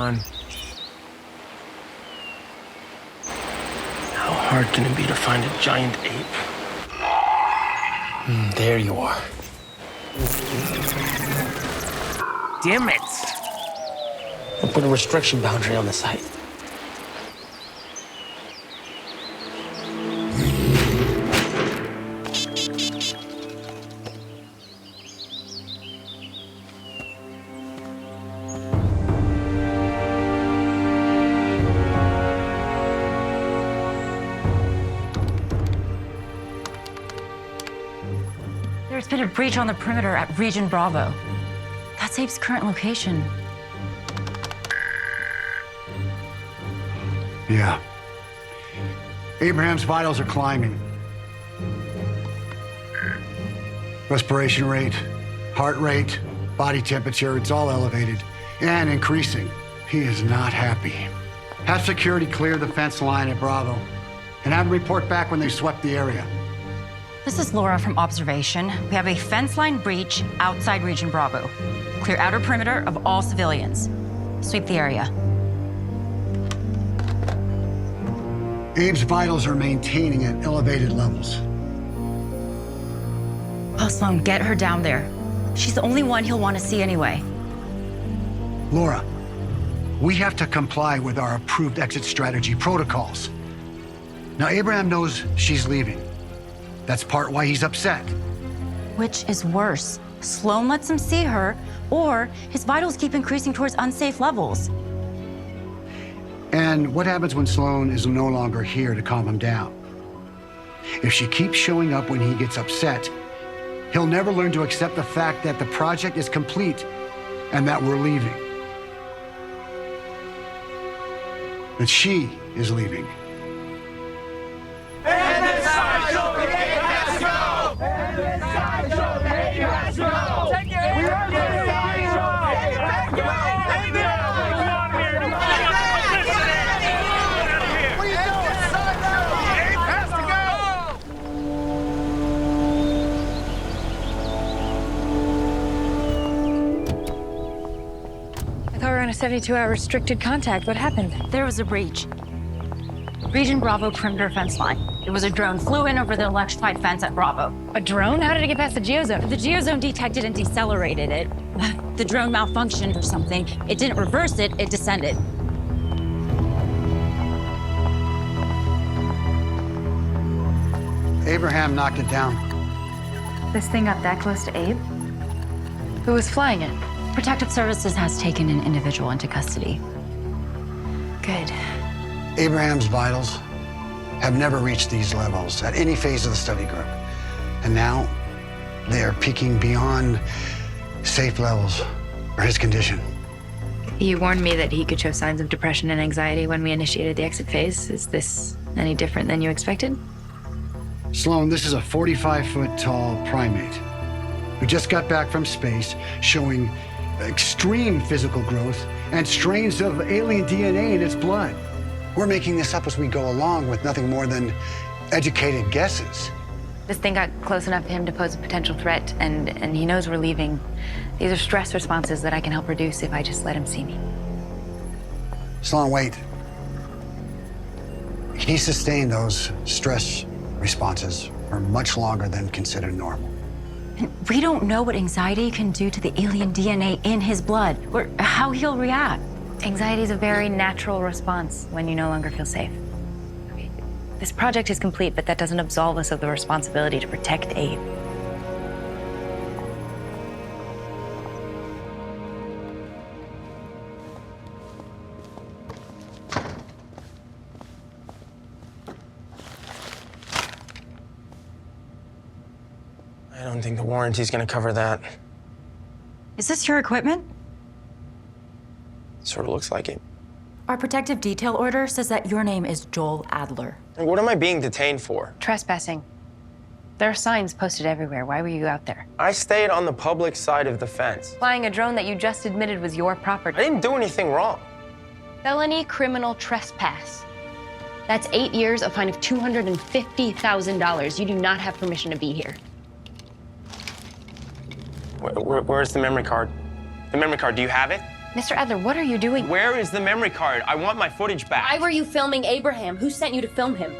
on. How hard can it be to find a giant ape? There you are. Damn it! I put a restriction boundary on the site. There's been a breach on the perimeter at Region Bravo. That's Ape's current location. Yeah. Abraham's vitals are climbing. Respiration rate, heart rate, body temperature, it's all elevated and increasing. He is not happy. Have security clear the fence line at Bravo and have them report back when they swept the area. This is Laura from Observation. We have a fence line breach outside Region Bravo. Clear outer perimeter of all civilians. Sweep the area. Abe's vitals are maintaining at elevated levels. Oh, Sloan, get her down there. She's the only one he'll want to see anyway. Laura, we have to comply with our approved exit strategy protocols. Now, Abraham knows she's leaving. That's part why he's upset. Which is worse? Sloan lets him see her, or his vitals keep increasing towards unsafe levels. And what happens when Sloan is no longer here to calm him down? If she keeps showing up when he gets upset, he'll never learn to accept the fact that the project is complete and that we're leaving. That she is leaving. I thought we were on a 72-hour restricted contact. What happened? There was a breach. Region Bravo perimeter fence line. It was a drone flew in over the electrified fence at Bravo. A drone? How did it get past the geozone? The geozone detected and decelerated it. The drone malfunctioned or something. It didn't reverse it, it descended. Abraham knocked it down. This thing got that close to Abe? Who was flying it? Protective Services has taken an individual into custody. Good. Abraham's vitals have never reached these levels at any phase of the study group. And now they are peaking beyond safe levels for his condition. You warned me that he could show signs of depression and anxiety when we initiated the exit phase. Is this any different than you expected? Sloan, this is a 45-foot tall primate who just got back from space showing extreme physical growth and strains of alien DNA in its blood. We're making this up as we go along with nothing more than educated guesses. This thing got close enough to him to pose a potential threat, and he knows we're leaving. These are stress responses that I can help reduce if I just let him see me. Sloan, wait. He sustained those stress responses for much longer than considered normal. We don't know what anxiety can do to the alien DNA in his blood, or how he'll react. Anxiety is a very natural response when you no longer feel safe. This project is complete, but that doesn't absolve us of the responsibility to protect Abe. I don't think the warranty's gonna cover that. Is this your equipment? Sort of looks like it. Our protective detail order says that your name is Joel Adler. And what am I being detained for? Trespassing. There are signs posted everywhere. Why were you out there? I stayed on the public side of the fence. Flying a drone that you just admitted was your property. I didn't do anything wrong. Felony criminal trespass. That's 8 years, a fine of $250,000. You do not have permission to be here. Where's the memory card? The memory card, do you have it? Mr. Adler, what are you doing? Where is the memory card? I want my footage back. Why were you filming Abraham? Who sent you to film him?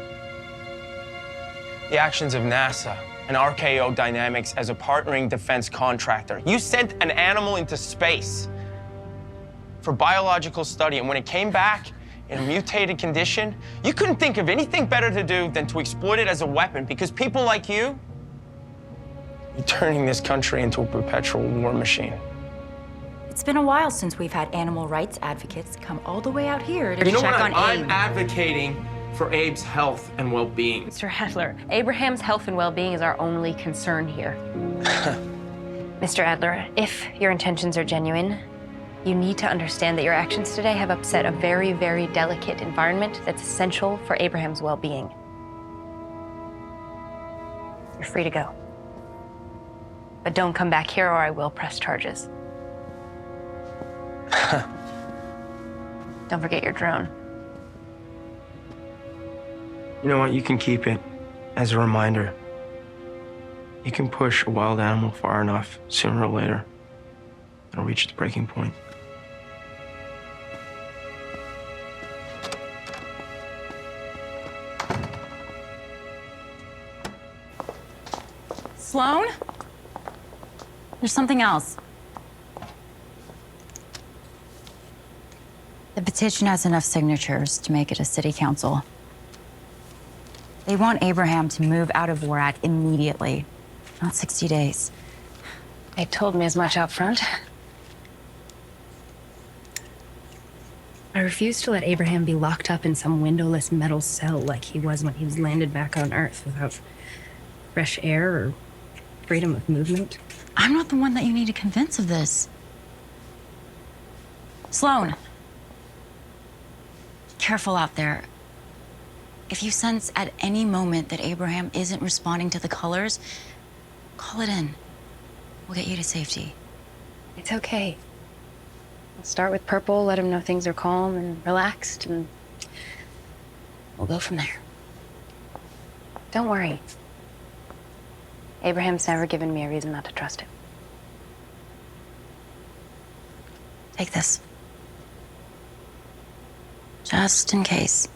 The actions of NASA and RKO Dynamics as a partnering defense contractor. You sent an animal into space for biological study, and when it came back in a mutated condition, you couldn't think of anything better to do than to exploit it as a weapon, because people like you, you're turning this country into a perpetual war machine. It's been a while since we've had animal rights advocates come all the way out here to You know check what? on I'm Abe. advocating for Abe's health and well-being. Mr. Adler, Abraham's health and well-being is our only concern here. Mr. Adler, if your intentions are genuine, you need to understand that your actions today have upset a very, very delicate environment that's essential for Abraham's well-being. You're free to go. But don't come back here or I will press charges. Don't forget your drone. You know what? You can keep it as a reminder. You can push a wild animal far enough, sooner or later, it'll reach its breaking point. Sloan? There's something else. The petition has enough signatures to make it a city council. They want Abraham to move out of Warad immediately, not 60 days. They told me as much out front. I refuse to let Abraham be locked up in some windowless metal cell like he was when he was landed back on Earth without fresh air or freedom of movement. I'm not the one that you need to convince of this. Sloan. Careful out there. If you sense at any moment that Abraham isn't responding to the colors, call it in. We'll get you to safety. It's okay. We'll start with purple, let him know things are calm and relaxed, and we'll go from there. Don't worry. Abraham's never given me a reason not to trust him. Take this. Just in case.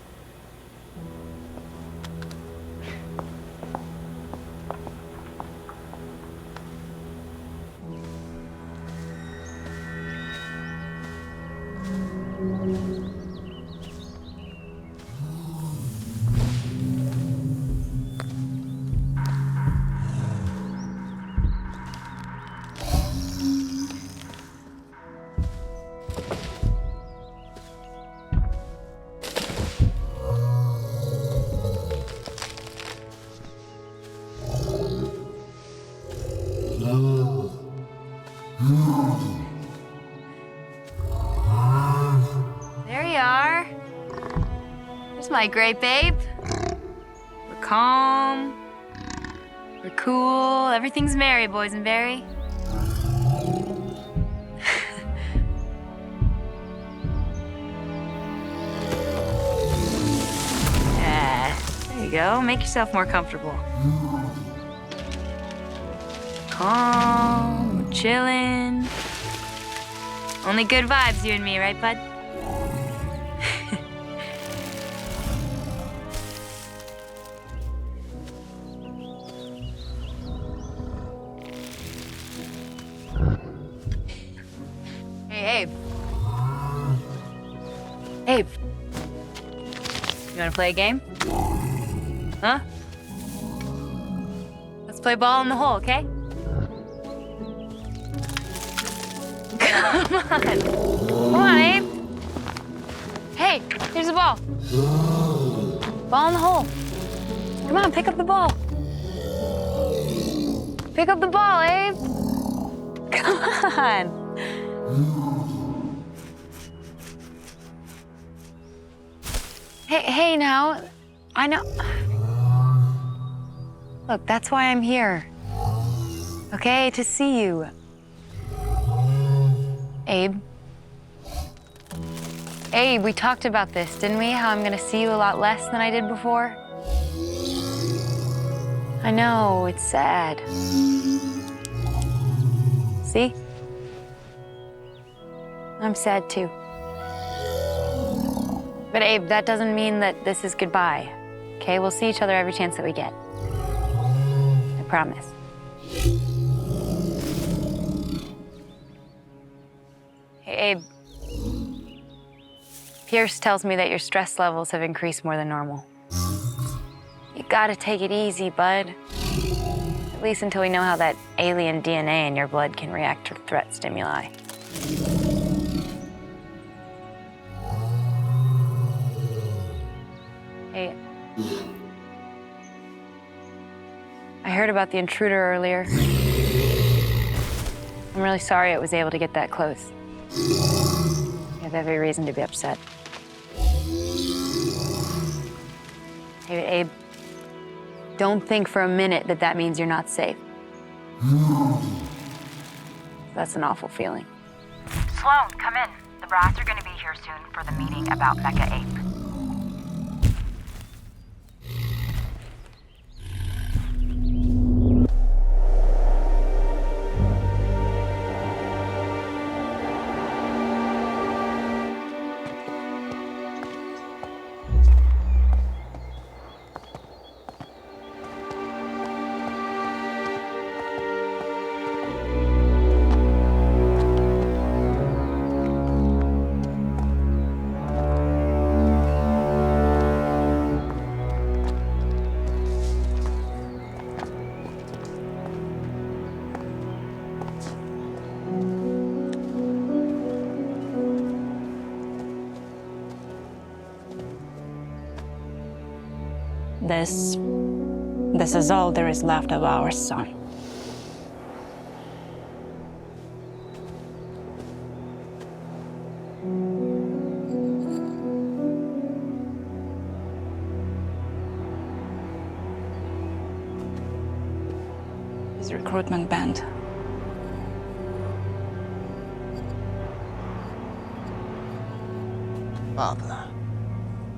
There you are. There's my great babe. We're calm. We're cool. Everything's merry, boysenberry. Yeah, there you go. Make yourself more comfortable. Calm, we're chilling. Only good vibes, you and me, right, bud? Hey, Abe. Abe. You wanna play a game? Huh? Let's play ball in the hole, okay? Come on. Come on, Abe. Hey, here's the ball. Ball in the hole. Come on, pick up the ball. Pick up the ball, Abe. Come on. Hey, now. I know. Look, that's why I'm here. Okay, to see you. Abe. Abe, we talked about this, didn't we? How I'm gonna see you a lot less than I did before? I know, it's sad. See? I'm sad too. But Abe, that doesn't mean that this is goodbye. Okay, we'll see each other every chance that we get. I promise. Hey, Abe. Pierce tells me that your stress levels have increased more than normal. You gotta take it easy, bud. At least until we know how that alien DNA in your blood can react to threat stimuli. Hey. I heard about the intruder earlier. I'm really sorry it was able to get that close. You have every reason to be upset. Hey, Abe, don't think for a minute that that means you're not safe. That's an awful feeling. Sloan, come in. The brass are going to be here soon for the meeting about Mecha Ape. This is all there is left of our son. His recruitment band. Papa,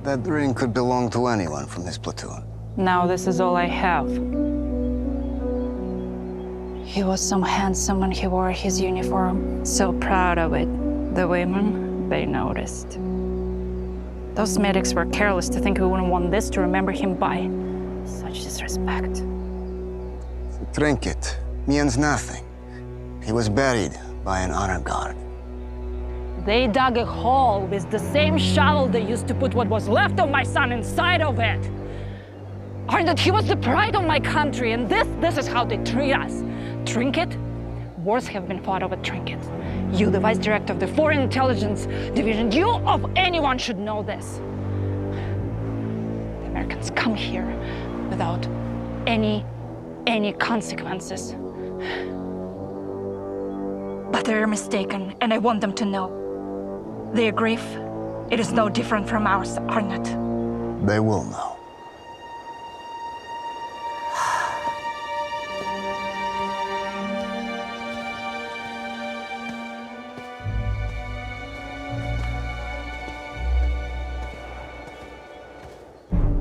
that ring could belong to anyone from this platoon. Now this is all I have. He was so handsome when he wore his uniform, so proud of it. The women, they noticed. Those medics were careless to think we wouldn't want this to remember him by. Such disrespect. The trinket means nothing. He was buried by an honor guard. They dug a hole with the same shovel they used to put what was left of my son inside of it. Or that he was the pride of my country, and this is how they treat us. Trinket? Wars have been fought over trinkets. You, the vice director of the Foreign Intelligence Division, you of anyone should know this. The Americans come here without any consequences. But they're mistaken, and I want them to know. Their grief, it is no different from ours, Arnott. They will know.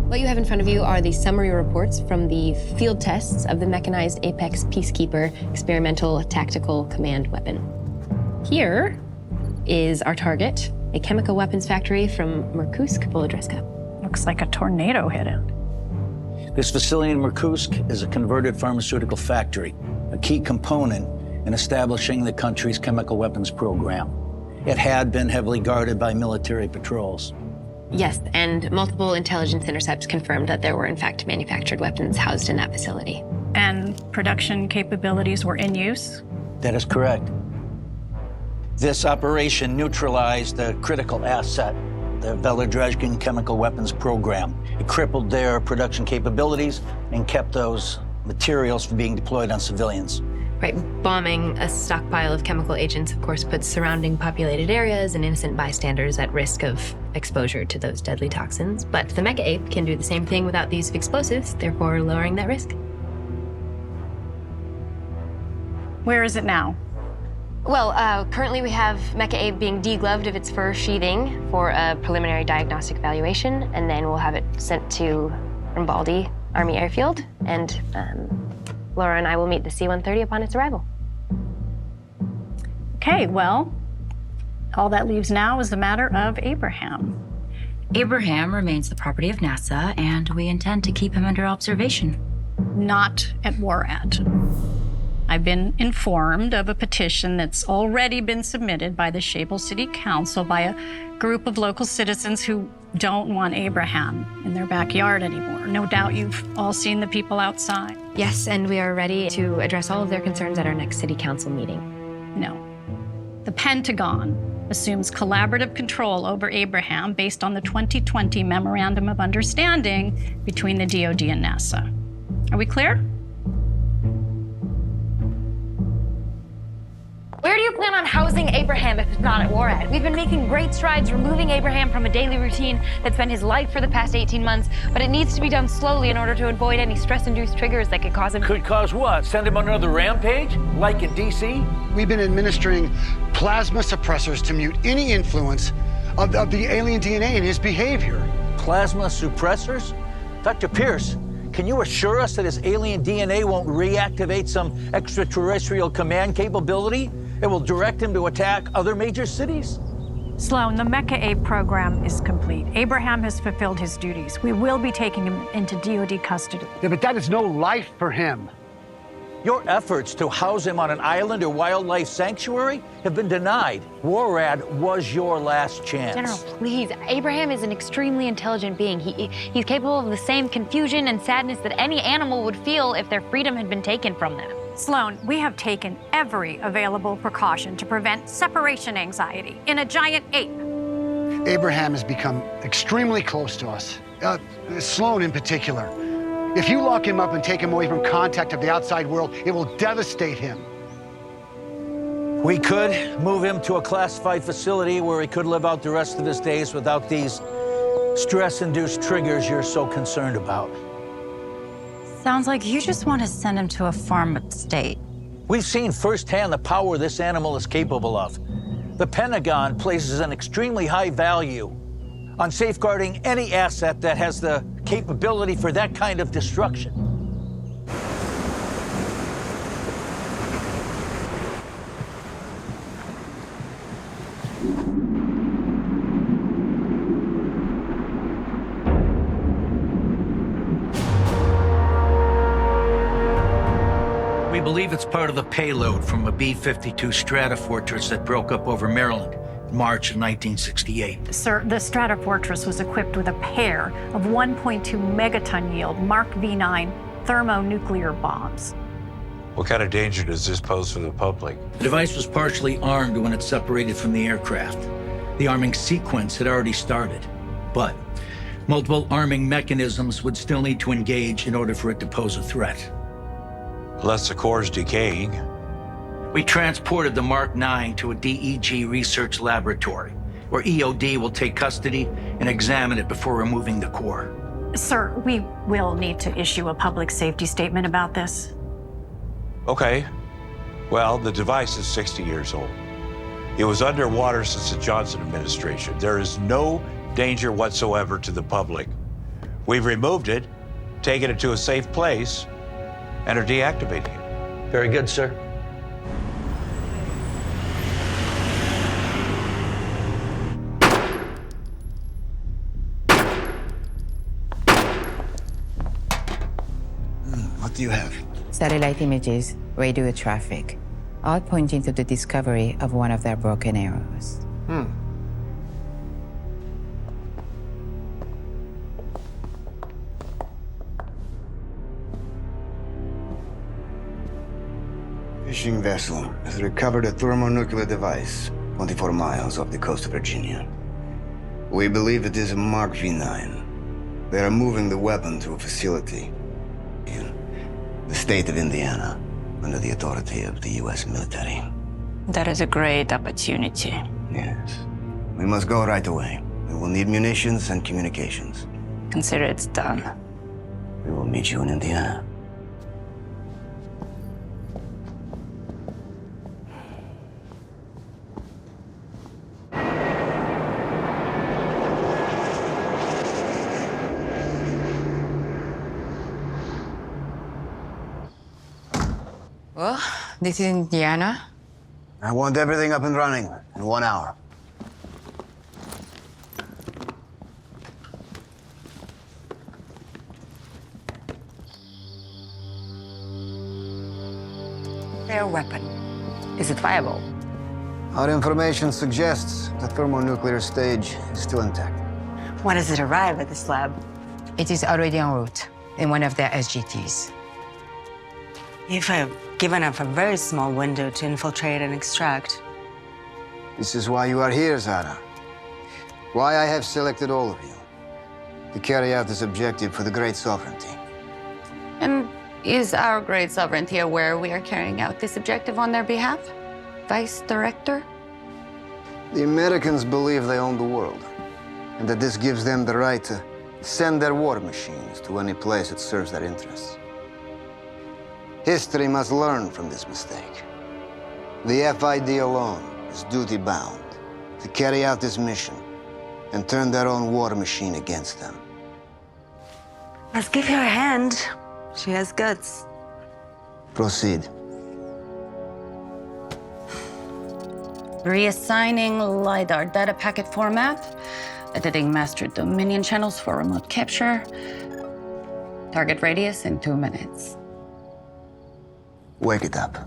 What you have in front of you are the summary reports from the field tests of the mechanized Apex Peacekeeper experimental tactical command weapon. Here is our target, a chemical weapons factory from Irkutsk, Volodreska. Looks like a tornado hit it. This facility in Irkutsk is a converted pharmaceutical factory, a key component in establishing the country's chemical weapons program. It had been heavily guarded by military patrols. Yes, and multiple intelligence intercepts confirmed that there were in fact manufactured weapons housed in that facility. And production capabilities were in use? That is correct. This operation neutralized the critical asset, the Volodrezhkin chemical weapons program. It crippled their production capabilities and kept those materials from being deployed on civilians. Right, bombing a stockpile of chemical agents, of course, puts surrounding populated areas and innocent bystanders at risk of exposure to those deadly toxins. But the Mecha Ape can do the same thing without the use of explosives, therefore lowering that risk. Where is it now? Well, currently we have Mecha Ape being degloved of its fur sheathing for a preliminary diagnostic evaluation, and then we'll have it sent to Rambaldi Army Airfield, and Laura and I will meet the C-130 upon its arrival. Okay, well, All that leaves now is the matter of Abraham. Abraham remains the property of NASA, and we intend to keep him under observation. Not at WARAD. I've been informed of a petition that's already been submitted by the Shable City Council by a group of local citizens who don't want Abraham in their backyard anymore. No doubt you've all seen the people outside. Yes, and we are ready to address all of their concerns at our next city council meeting. No. The Pentagon assumes collaborative control over Abraham based on the 2020 Memorandum of Understanding between the DoD and NASA. Are we clear? Where do you plan on housing Abraham if it's not at WARAD? We've been making great strides removing Abraham from a daily routine that's been his life for the past 18 months, but it needs to be done slowly in order to avoid any stress-induced triggers that could cause him... Could cause what? Send him on another rampage? Like in DC? We've been administering plasma suppressors to mute any influence of the alien DNA in his behavior. Plasma suppressors? Dr. Pierce, can you assure us that his alien DNA won't reactivate some extraterrestrial command capability? It will direct him to attack other major cities? Sloan, the Mecha Ape program is complete. Abraham has fulfilled his duties. We will be taking him into DoD custody. Yeah, but that is no life for him. Your efforts to house him on an island or wildlife sanctuary have been denied. WARAD was your last chance. General, please. Abraham is an extremely intelligent being. He's capable of the same confusion and sadness that any animal would feel if their freedom had been taken from them. Sloan, we have taken every available precaution to prevent separation anxiety in a giant ape. Abraham has become extremely close to us. Sloan in particular. If you lock him up and take him away from contact of the outside world, it will devastate him. We could move him to a classified facility where he could live out the rest of his days without these stress-induced triggers you're so concerned about. Sounds like you just want to send him to a farm state. We've seen firsthand the power this animal is capable of. The Pentagon places an extremely high value on safeguarding any asset that has the capability for that kind of destruction. We believe it's part of the payload from a B-52 Stratofortress that broke up over Maryland in March of 1968. Sir, the Stratofortress was equipped with a pair of 1.2 megaton yield Mark V9 thermonuclear bombs. What kind of danger does this pose for the public? The device was partially armed when it separated from the aircraft. The arming sequence had already started, but multiple arming mechanisms would still need to engage in order for it to pose a threat. Unless the core is decaying. We transported the Mark 9 to a DEG research laboratory, where EOD will take custody and examine it before removing the core. Sir, we will need to issue a public safety statement about this. Okay. Well, the device is 60 years old. It was underwater since the Johnson administration. There is no danger whatsoever to the public. We've removed it, taken it to a safe place, and are deactivating it. Very good, sir. What do you have? Satellite images, radio traffic, all pointing to the discovery of one of their broken arrows. Fishing vessel has recovered a thermonuclear device 24 miles off the coast of Virginia. We believe it is a Mark V9. They are moving the weapon to a facility in the state of Indiana under the authority of the U.S. military. That is a great opportunity. Yes. We must go right away. We will need munitions and communications. Consider it's done. We will meet you in Indiana. Well, this is Indiana. I want everything up and running in 1 hour. their weapon. Is it viable? Our information suggests the thermonuclear stage is still intact. When does it arrive at this lab? It is already en route in one of their SGTs. If I've given up a very small window to infiltrate and extract. This is why you are here, Zara. Why I have selected all of you. To carry out this objective for the great sovereignty. And is our great sovereignty aware we are carrying out this objective on their behalf? Vice Director? The Americans believe they own the world, and that this gives them the right to send their war machines to any place that serves their interests. History must learn from this mistake. The FID alone is duty-bound to carry out this mission and turn their own war machine against them. Let's give her a hand. She has guts. Proceed. Reassigning LiDAR data packet format. Editing master dominion channels for remote capture. Target radius in 2 minutes. Wake it up.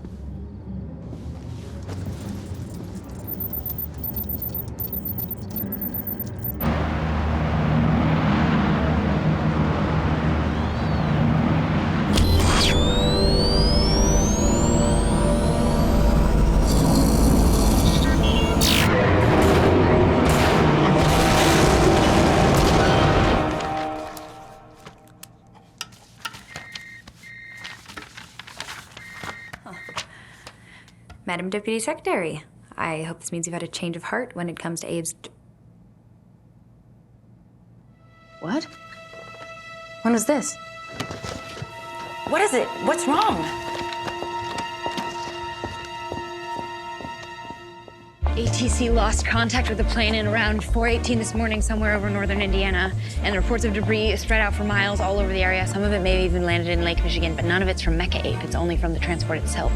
Madam Deputy Secretary, I hope this means you've had a change of heart when it comes to Abe's... What? When was this? What is it? What's wrong? ATC lost contact with the plane in around 4:18 this morning somewhere over northern Indiana, and the reports of debris spread out for miles all over the area. Some of it may have even landed in Lake Michigan, but none of it's from Mecha Ape. It's only from the transport itself.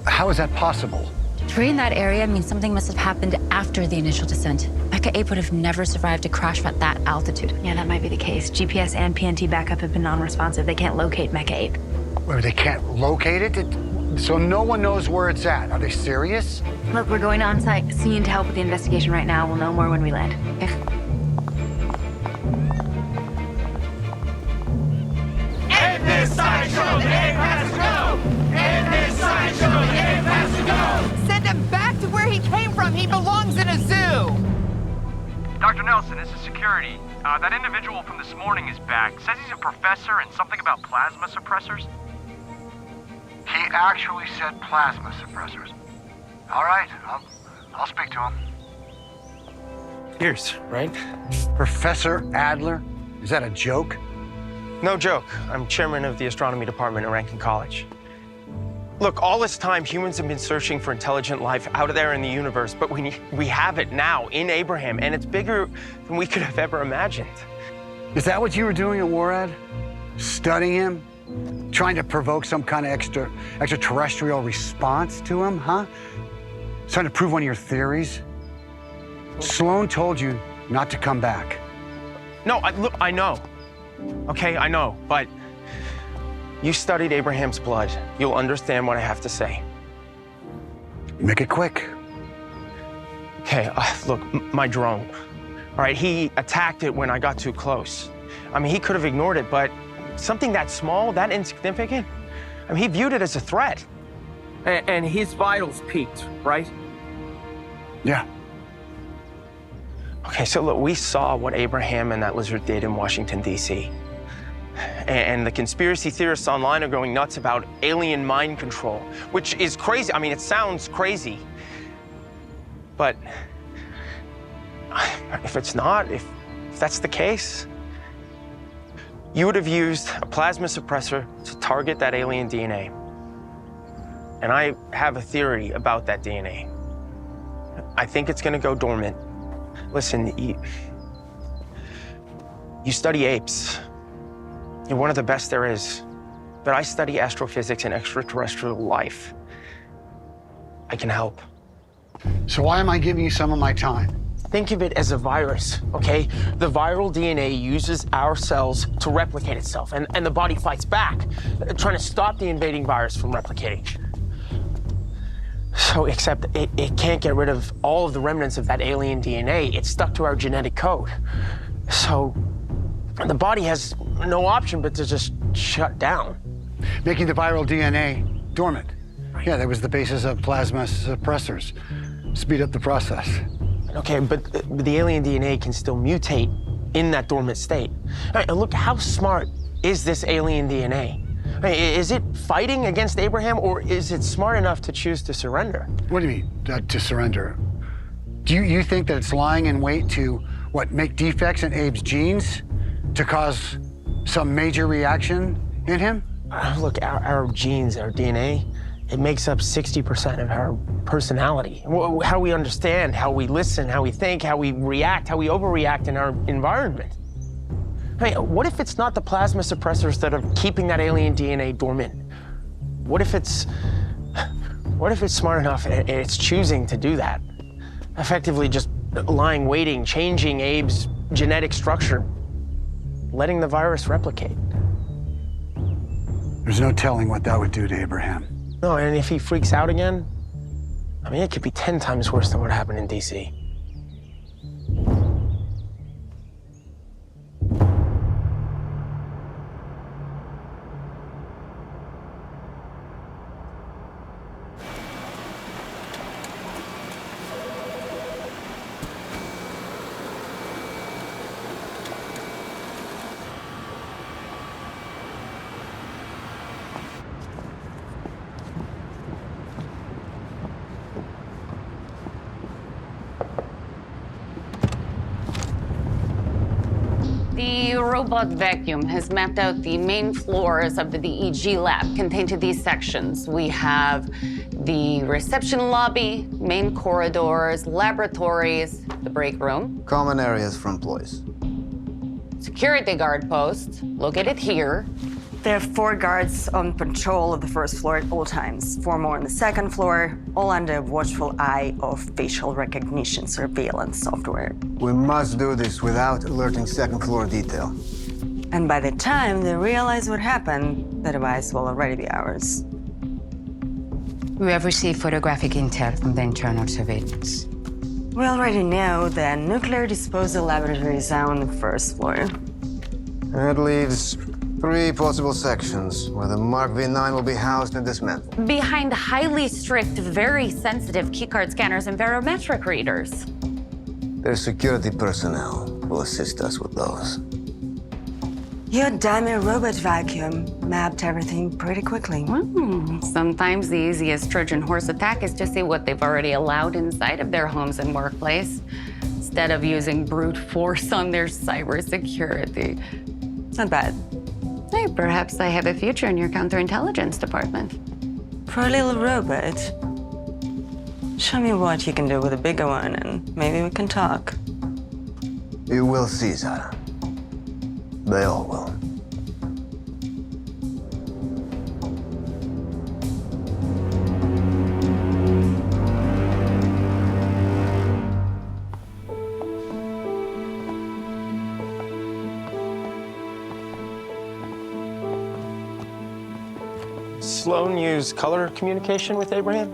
How is that possible? Debris in that area means something must have happened after the initial descent. Mecha Ape would have never survived a crash at that altitude. Yeah, that might be the case. GPS and PNT backup have been non-responsive. They can't locate Mecha Ape. Wait, they can't locate it? So no one knows where it's at. Are they serious? Look, we're going on site scene to help with the investigation right now. We'll know more when we land. Okay? In this sideshow, the ape has to go! In this sideshow, the ape has to go! Send him back to where he came from! He belongs in a zoo! Dr. Nelson, this is security. That individual from this morning is back. Says he's a professor and something about plasma suppressors. He actually said plasma suppressors. All right, I'll speak to him. Years, right? Professor Adler? Is that a joke? No joke. I'm chairman of the astronomy department at Rankin College. Look, all this time, humans have been searching for intelligent life out there in the universe, but we have it now in Abraham, and it's bigger than we could have ever imagined. Is that what you were doing at WARAD? Studying him? Trying to provoke some kind of extraterrestrial response to him, huh? Trying to prove one of your theories? Sloan told you not to come back. No, look, I know. Okay, I know, but you studied Abraham's blood. You'll understand what I have to say. Make it quick. Okay, look, my drone. All right, he attacked it when I got too close. I mean, he could have ignored it, but something that small, that insignificant, I mean, he viewed it as a threat. And his vitals peaked, right? Yeah. Okay, so look, we saw what Abraham and that lizard did in Washington, D.C. And the conspiracy theorists online are going nuts about alien mind control, which is crazy. I mean, it sounds crazy. But if it's not, if that's the case, you would have used a plasma suppressor to target that alien DNA. And I have a theory about that DNA. I think it's gonna go dormant. Listen, you study apes. You're one of the best there is. But I study astrophysics and extraterrestrial life. I can help. So why am I giving you some of my time? Think of it as a virus, okay? The viral DNA uses our cells to replicate itself, and the body fights back, trying to stop the invading virus from replicating. So, except it can't get rid of all of the remnants of that alien DNA. It's stuck to our genetic code. So, the body has no option but to just shut down. Making the viral DNA dormant. Yeah, that was the basis of plasma suppressors. Speed up the process. Okay, but the alien DNA can still mutate in that dormant state. Look, how smart is this alien DNA? Is it fighting against Abraham, or is it smart enough to choose to surrender? What do you mean, to surrender? Do you think that it's lying in wait to, what, make defects in Abe's genes to cause some major reaction in him? Look, our genes, our DNA, it makes up 60% of our personality. How we understand, how we listen, how we think, how we react, how we overreact in our environment. What if it's not the plasma suppressors that are keeping that alien DNA dormant? What if it's smart enough and it's choosing to do that? Effectively just lying, waiting, changing Abe's genetic structure, letting the virus replicate. There's no telling what that would do to Abraham. No, and if he freaks out again, I mean, it could be 10 times worse than what happened in DC. The robot vacuum has mapped out the main floors of the EG lab contained to these sections. We have the reception lobby, main corridors, laboratories, the break room. Common areas for employees. Security guard post, located here. There are 4 guards on patrol of the first floor at all times, 4 more on the second floor, all under watchful eye of facial recognition surveillance software. We must do this without alerting second floor detail. And by the time they realize what happened, the device will already be ours. We have received photographic intel from the internal surveillance. We already know the nuclear disposal laboratories are on the first floor. That leaves 3 possible sections where the Mark V9 will be housed and dismantled. Behind highly strict, very sensitive keycard scanners and barometric readers. Their security personnel will assist us with those. Your dummy robot vacuum mapped everything pretty quickly. Sometimes the easiest Trojan horse attack is to see what they've already allowed inside of their homes and workplace, instead of using brute force on their cybersecurity. It's not bad. Hey, perhaps I have a future in your counterintelligence department. For a little robot, show me what you can do with a bigger one, and maybe we can talk. You will see, Zara. They all will. Sloan use color communication with Abraham?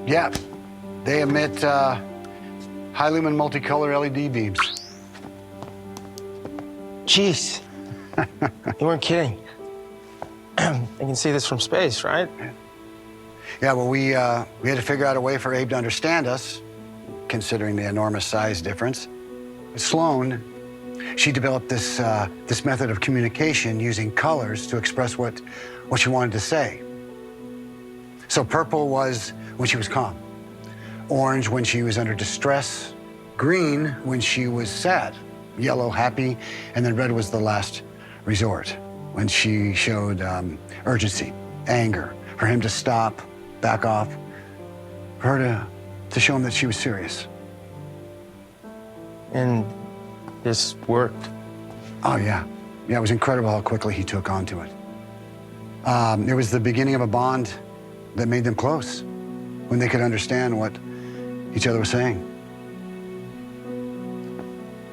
Yeah. They emit high lumen multicolor LED beams. Jeez. You weren't kidding. They can see this from space, right? Yeah, well, we had to figure out a way for Abe to understand us, considering the enormous size difference. Sloan, she developed this method of communication using colors to express what she wanted to say. So purple was when she was calm, orange when she was under distress, green when she was sad, yellow happy, and then red was the last resort, when she showed urgency, anger, for him to stop, back off, for her to show him that she was serious. And this worked? Oh, yeah. Yeah, it was incredible how quickly he took on to it. It was the beginning of a bond that made them close, when they could understand what each other was saying.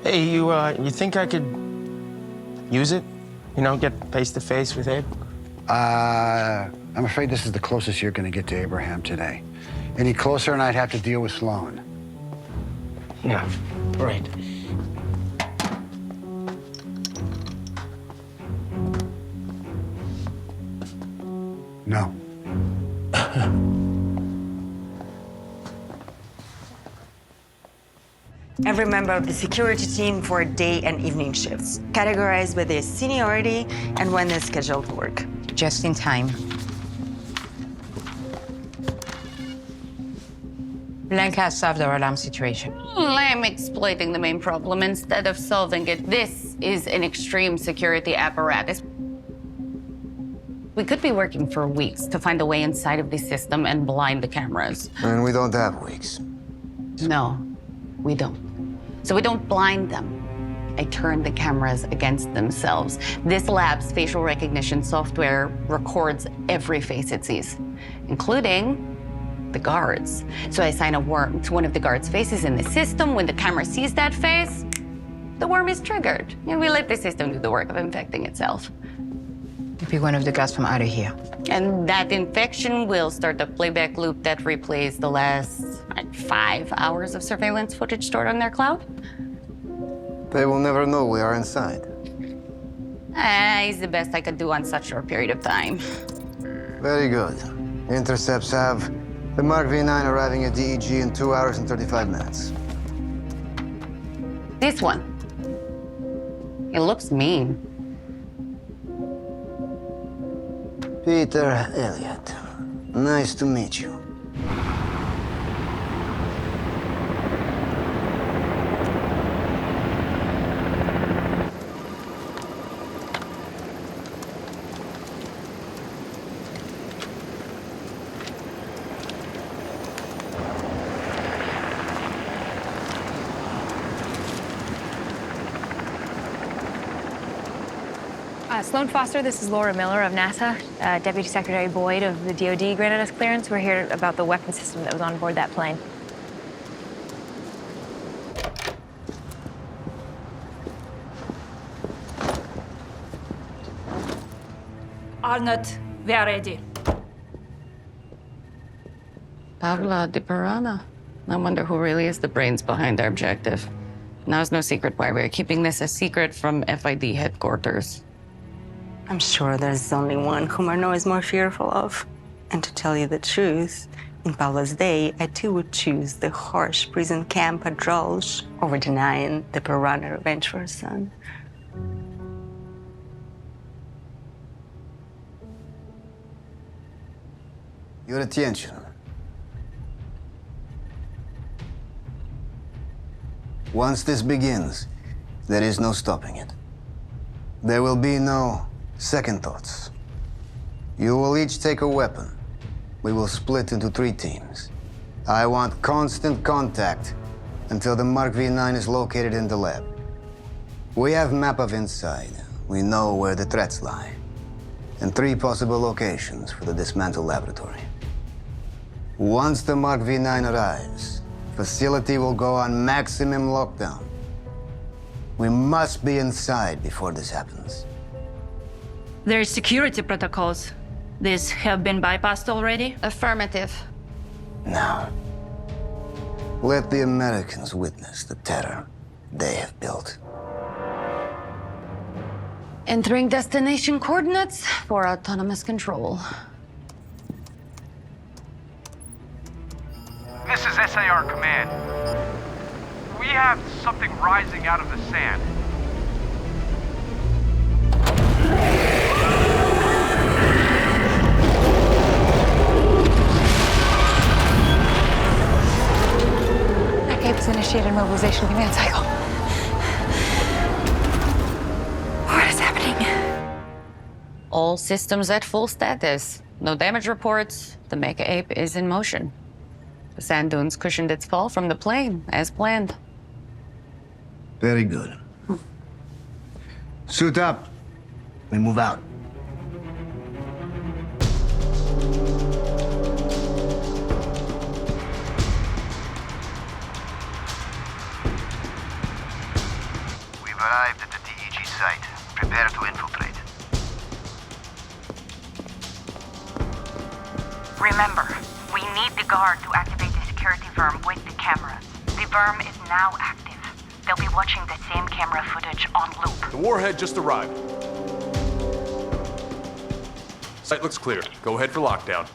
Hey, you think I could use it? You know, get face-to-face with Abe? I'm afraid this is the closest you're going to get to Abraham today. Any closer and I'd have to deal with Sloan. Yeah, right. No. Every member of the security team for day and evening shifts, categorized by their seniority and when they're scheduled to work. Just in time. Blank has solved our alarm situation. I'm exploiting the main problem instead of solving it. This is an extreme security apparatus. We could be working for weeks to find a way inside of the system and blind the cameras. And we don't have weeks. No, we don't. So we don't blind them. I turn the cameras against themselves. This lab's facial recognition software records every face it sees, including the guards. So I assign a worm to one of the guards' faces in the system. When the camera sees that face, the worm is triggered. And we let the system do the work of infecting itself. Pick one of the guards from out of here. And that infection will start a playback loop that replays the last 5 hours of surveillance footage stored on their cloud. They will never know we are inside. It's the best I could do on such a short period of time. Very good. Intercepts have the Mark V9 arriving at DEG in 2 hours and 35 minutes. This one. It looks mean. Peter Elliott. Nice to meet you. Sloan Foster, this is Laura Miller of NASA. Deputy Secretary Boyd of the DoD granted us clearance. We're here about the weapon system that was on board that plane. Arnott, we are ready. Pavla Di Piranha. I wonder who really is the brains behind our objective. Now it's no secret why we're keeping this a secret from FID headquarters. I'm sure there's only one whom Arnaud is more fearful of. And to tell you the truth, in Pavla's day, I too would choose the harsh prison camp at Drolj over denying the Piranha revenge for her son. Your attention. Once this begins, there is no stopping it. There will be no second thoughts. You will each take a weapon. We will split into 3 teams. I want constant contact until the Mark V9 is located in the lab. We have map of inside. We know where the threats lie. And 3 possible locations for the dismantled laboratory. Once the Mark V9 arrives, facility will go on maximum lockdown. We must be inside before this happens. There's security protocols. These have been bypassed already? Affirmative. Now, let the Americans witness the terror they have built. Entering destination coordinates for autonomous control. This is SAR Command. We have something rising out of the sand. Mecha Ape's initiated mobilization command cycle. What is happening? All systems at full status. No damage reports. The Mecha Ape is in motion. The sand dunes cushioned its fall from the plane, as planned. Very good. Suit up. We move out. We've arrived at the DEG site. Prepare to infiltrate. Remember, we need the guard to activate the security worm with the cameras. The worm is now active. They'll be watching the same camera footage on loop. The warhead just arrived. Site looks clear. Go ahead for lockdown.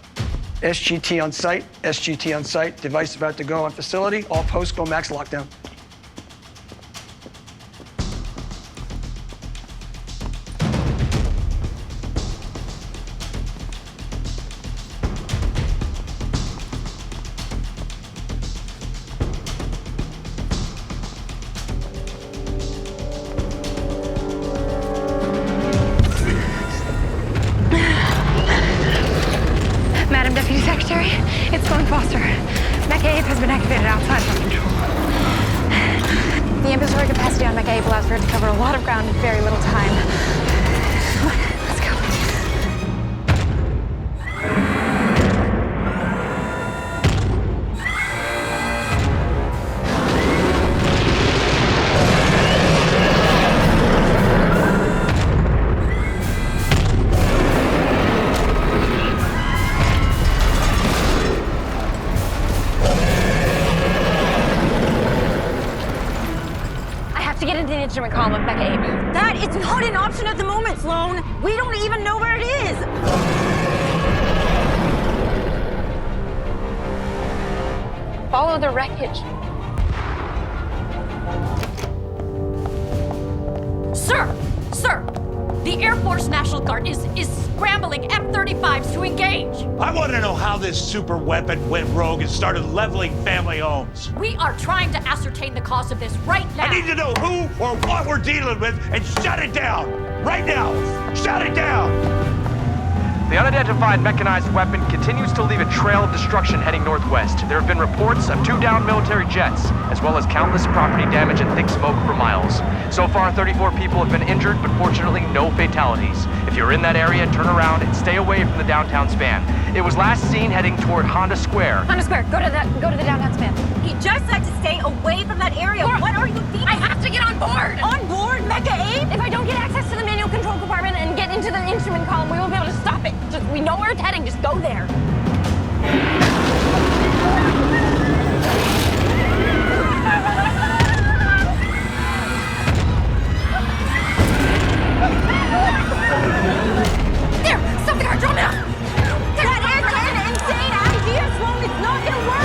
SGT on site, SGT on site. Device about to go on facility. All posts go max lockdown. Madam Deputy Secretary, it's going faster. Mecha Ape has been activated outside of our control. The inventory capacity on Mecha Ape allows for it to cover a lot of ground in very little time. Let's go. To get into the instrument column of Mecha Ape. That is not an option at the moment, Sloan. We don't even know where it is. Follow the wreckage. Sir, the Air Force National Guard is scrambling F-35s to engage. I want to know how this super weapon went rogue and started leveling family homes. We are trying to ascertain the cause of this right now. I need to know who or what we're dealing with and shut it down. Right now. Shut it down. The unidentified mechanized weapon continues to leave a trail of destruction heading northwest. There have been reports of 2 downed military jets, as well as countless property damage and thick smoke for miles. So far, 34 people have been injured, but fortunately, no fatalities. If you're in that area, turn around and stay away from the downtown span. It was last seen heading toward Honda Square. Honda Square, go to the downtown span. He just said to stay away from that area. Laura, what are you thinking? I have to get on board! On board, Mecha Ape? If I don't get access to the manual control compartment and get into the instrument column, we won't be able to stop it. We know where it's heading, just go there. There! Stop the car! Drop it off! That is an insane idea, Sloan. It's not gonna work.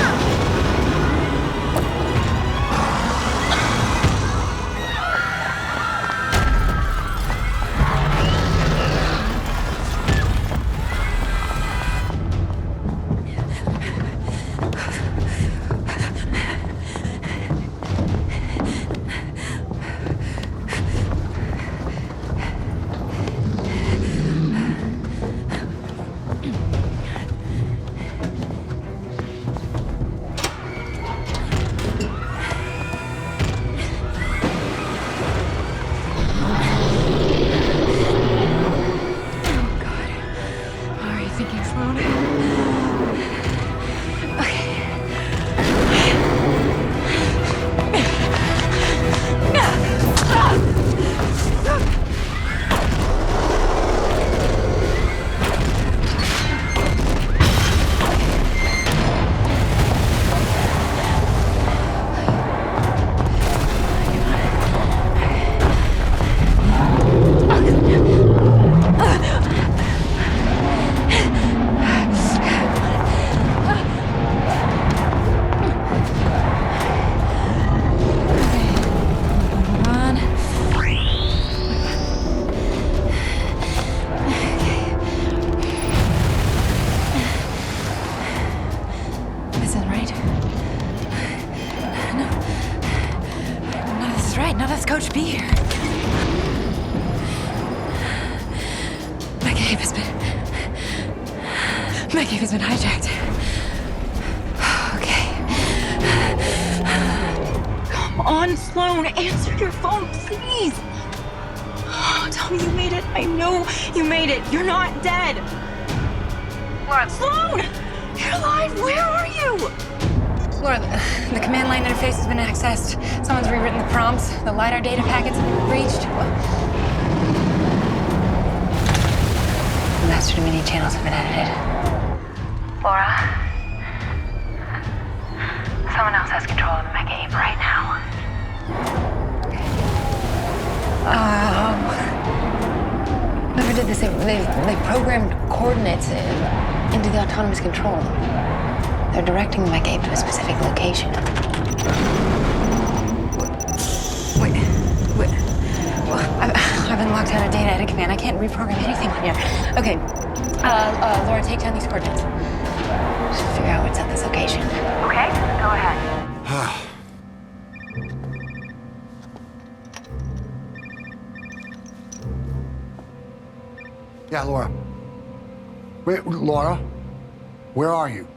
Coach B here. Mecha Ape has been hijacked. Okay. Come on, Sloan. Answer your phone, please. Tell me you made it. I know you made it. You're not dead. Laura. Sloan! You're alive. Where are you? Laura, the command line interface has been accessed. Someone's rewritten the prompts. The LiDAR data packets have been breached. The master to mini channels have been edited. Laura, Someone else has control of the Mecha Ape right now. Whoever did this, they programmed coordinates into the autonomous control. They're directing the Mecha Ape to a specific location. Wait. I've been locked out of data at a command. I can't reprogram anything on here. Okay, Laura, take down these coordinates. Just figure out what's at this location. Okay, go ahead. Yeah, Laura. Wait, Laura, where are you?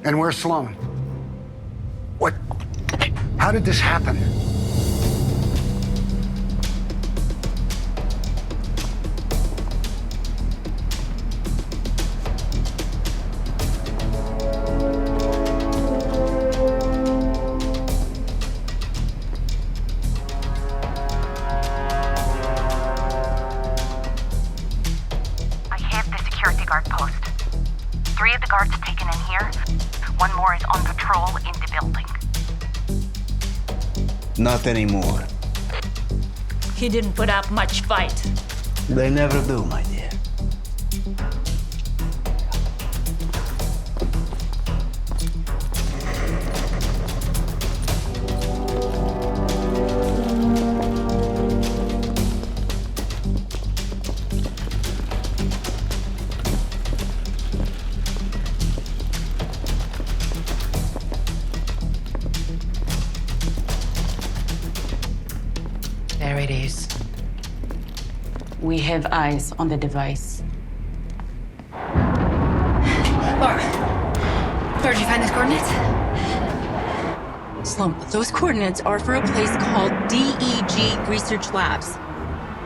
And where's Sloan? What? How did this happen? I hit the security guard post. 3 of the guards taken in here. 1 more is on patrol in the building. Not anymore. He didn't put up much fight. They never do, my dear. There it is. We have eyes on the device. Laura, did you find these coordinates? Sloan, those coordinates are for a place called DEG Research Labs.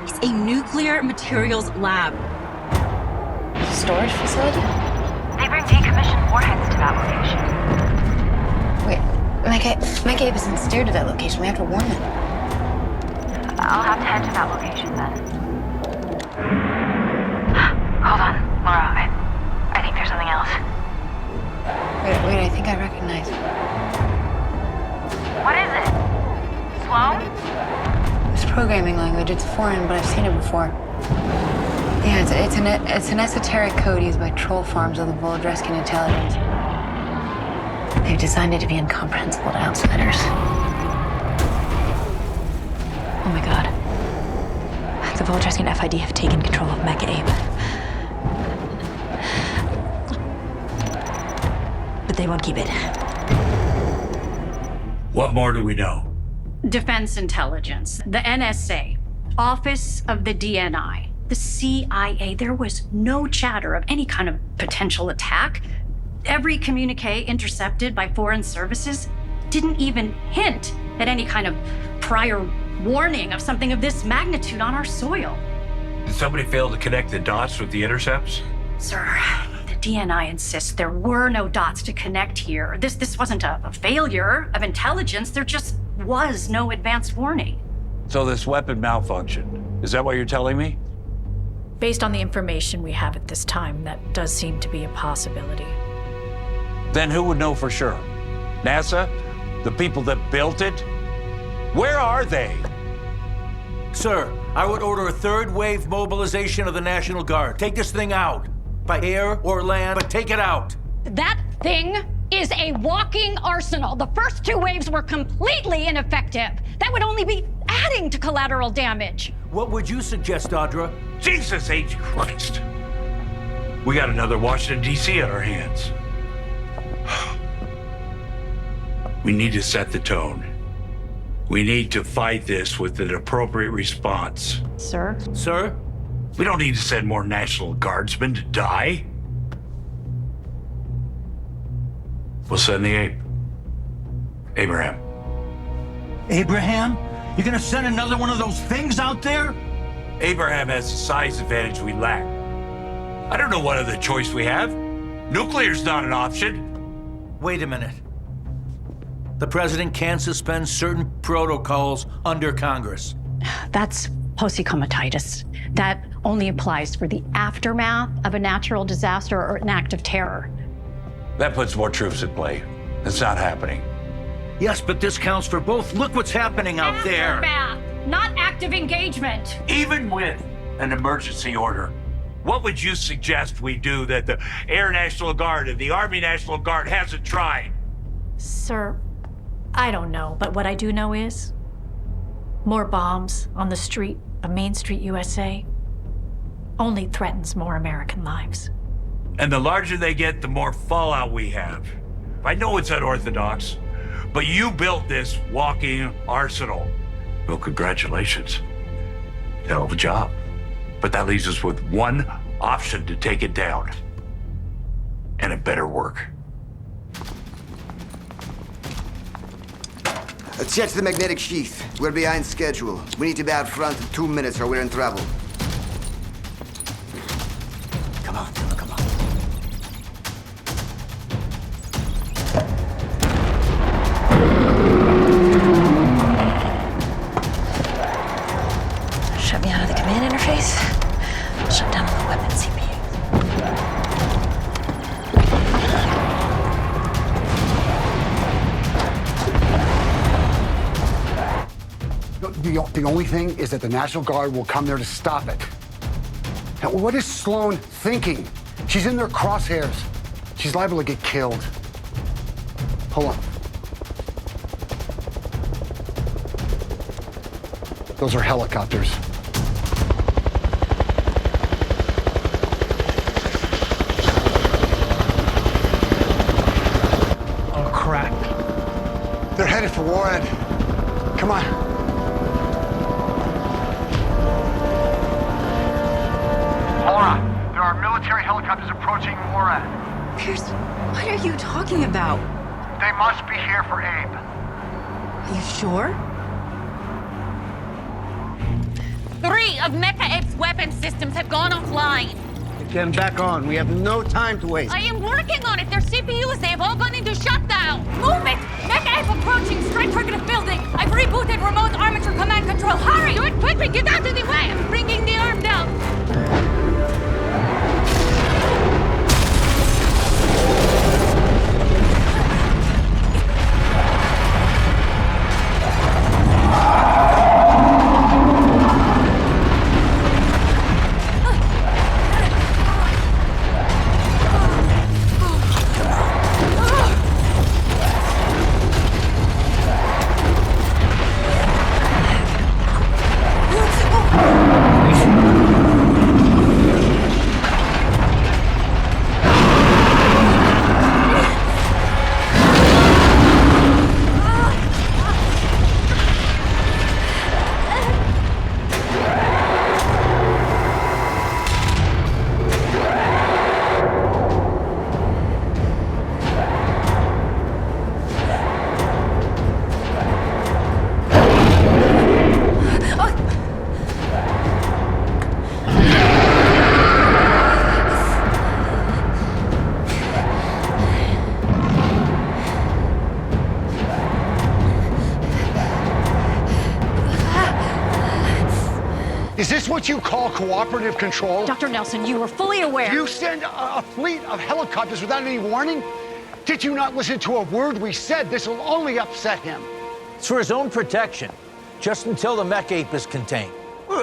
It's a nuclear materials lab. Storage facility? They bring decommissioned warheads to that location. Wait, Mecha Ape isn't steered to that location. We have to warn them. I'll have to head to that location then. Hold on, Laura. I think there's something else. Wait, I think I recognize. What is it? Sloan? It's programming language. It's foreign, but I've seen it before. Yeah, it's an esoteric code used by troll farms of the Volodrescan intelligence. They've designed it to be incomprehensible to outsiders. Oh my god. The Volodrescan FID have taken control of Mecha Ape. But they won't keep it. What more do we know? Defense Intelligence, the NSA, Office of the DNI, the CIA. There was no chatter of any kind of potential attack. Every communique intercepted by foreign services didn't even hint at any kind of prior warning of something of this magnitude on our soil. Did somebody fail to connect the dots with the intercepts? Sir, the DNI insists there were no dots to connect here. This wasn't a failure of intelligence. There just was no advanced warning. So this weapon malfunctioned. Is that what you're telling me? Based on the information we have at this time, that does seem to be a possibility. Then who would know for sure? NASA? The people that built it? Where are they? Sir, I would order a 3rd wave mobilization of the National Guard. Take this thing out. By air or land, but take it out. That thing is a walking arsenal. The first 2 waves were completely ineffective. That would only be adding to collateral damage. What would you suggest, Audra? Jesus H. Christ. We got another Washington, D.C. on our hands. We need to set the tone. We need to fight this with an appropriate response. Sir? Sir? We don't need to send more National Guardsmen to die. We'll send the ape. Abraham. Abraham? You're gonna send another one of those things out there? Abraham has the size advantage we lack. I don't know what other choice we have. Nuclear's not an option. Wait a minute. The president can suspend certain protocols under Congress. That's posicomatitis. That only applies for the aftermath of a natural disaster or an act of terror. That puts more troops at play. That's not happening. Yes, but this counts for both. Look what's happening out there. Aftermath, not active engagement. Even with an emergency order, what would you suggest we do that the Air National Guard and the Army National Guard hasn't tried? Sir, I don't know, but what I do know is more bombs on the street of Main Street, USA, only threatens more American lives. And the larger they get, the more fallout we have. I know it's unorthodox, but you built this walking arsenal. Well, congratulations. Hell of a job. But that leaves us with one option to take it down. And it better work. Check the magnetic sheath. We're behind schedule. We need to be out front in 2 minutes or we're in trouble. Come on, come on. Shut me out of the command interface. Shut down the weapon CPU. The only thing is that the National Guard will come there to stop it. Now, what is Sloan thinking? She's in their crosshairs. She's liable to get killed. Hold on. Those are helicopters. Oh, crap. They're headed for Warhead. Come on. Laura, there are military helicopters approaching Warhead. Pierce, what are you talking about? They must be here for Abe. Are you sure? 3 of Mecha Ape's weapon systems have gone offline. Get them back on. We have no time to waste. I am working on it. Their CPUs, they have all gone into shutdown. Movement! Mecha Ape approaching. Strike targeted building. I've rebooted remote armature command control. Hurry! Do it quickly. Get out of the way. I'm bringing the arm down. Is this what you call cooperative control? Dr. Nelson, you were fully aware. You send a fleet of helicopters without any warning? Did you not listen to a word we said? This will only upset him. It's for his own protection, just until the Mecha Ape is contained.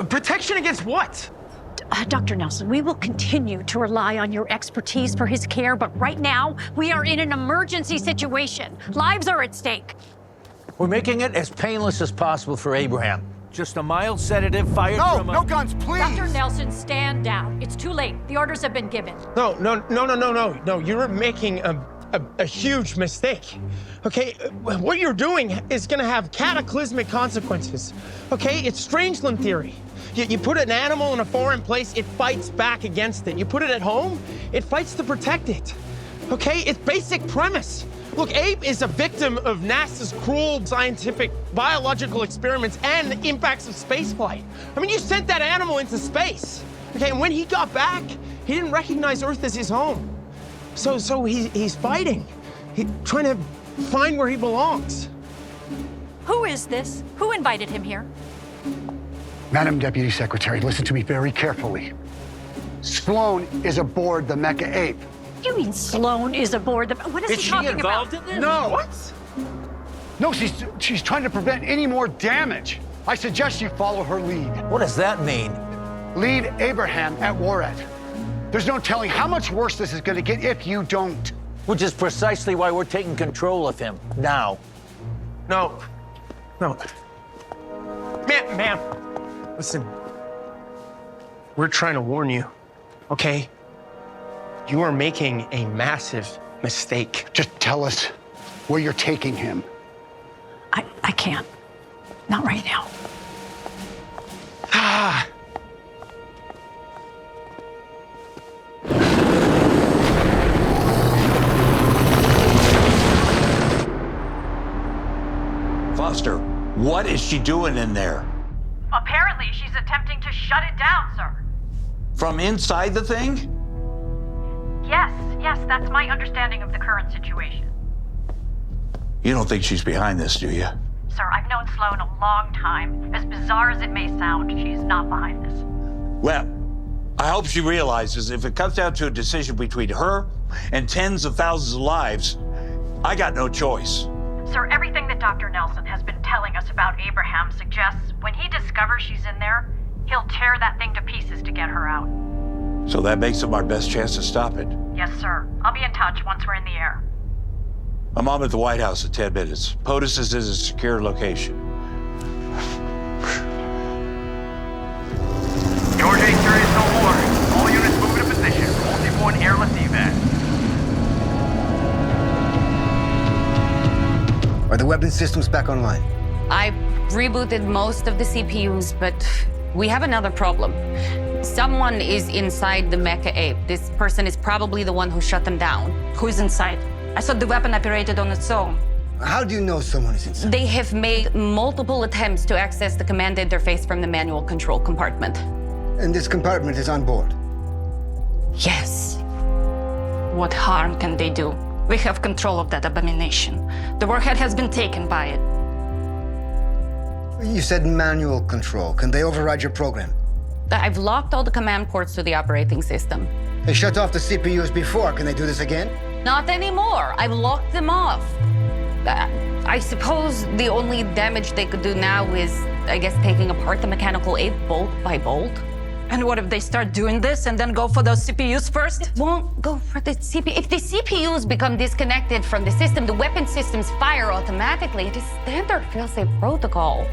Protection against what? Dr. Nelson, we will continue to rely on your expertise for his care, but right now, we are in an emergency situation. Lives are at stake. We're making it as painless as possible for Abraham. Just a mild sedative fired from a... No guns, please! Dr. Nelson, stand down. It's too late. The orders have been given. No. You're making a huge mistake. Okay, what you're doing is gonna have cataclysmic consequences. Okay, it's Strangeland theory. You put an animal in a foreign place, it fights back against it. You put it at home, it fights to protect it. Okay, it's basic premise. Look, Abe is a victim of NASA's cruel scientific biological experiments and the impacts of spaceflight. I mean, you sent that animal into space. Okay, and when he got back, he didn't recognize Earth as his home. So he's fighting. He's trying to find where he belongs. Who is this? Who invited him here? Madam Deputy Secretary, listen to me very carefully. Sloan is aboard the Mecha Ape. do you mean Sloan is aboard the... What is he talking about? in this? No. What? No, she's trying to prevent any more damage. I suggest you follow her lead. What does that mean? Lead Abraham at Warret. There's no telling how much worse this is going to get if you don't. Which is precisely why we're taking control of him now. No. Ma'am, listen. We're trying to warn you, okay? You are making a massive mistake. Just tell us where you're taking him. I can't. Not right now. Foster, what is she doing in there? Apparently, she's attempting to shut it down, sir. From inside the thing? Yes, that's my understanding of the current situation. You don't think she's behind this, do you? Sir, I've known Sloan a long time. As bizarre as it may sound, she's not behind this. Well, I hope she realizes if it comes down to a decision between her and tens of thousands of lives, I got no choice. Sir, everything that Dr. Nelson has been telling us about Abraham suggests when he discovers she's in there, he'll tear that thing to pieces to get her out. So that makes him our best chance to stop it. Yes, sir. I'll be in touch once we're in the air. I'm at the White House in 10 minutes. POTUS is in a secure location. George 8 is no more. All units move into position. Multi-point airlift evac. Are the weapon systems back online? I've rebooted most of the CPUs, but we have another problem. Someone is inside the Mecha Ape. This person is probably the one who shut them down. Who is inside? I thought the weapon operated on its own. How do you know someone is inside? They have made multiple attempts to access the command interface from the manual control compartment. And this compartment is on board? Yes. What harm can they do? We have control of that abomination. The warhead has been taken by it. You said manual control. Can they override your program? I've locked all the command ports to the operating system. They shut off the CPUs before. Can they do this again? Not anymore. I've locked them off. I suppose the only damage they could do now is, I guess, taking apart the mechanical ape bolt by bolt. And what if they start doing this and then go for those CPUs first? It won't go for the CPU. If the CPUs become disconnected from the system, the weapon systems fire automatically. It is standard fail-safe protocol.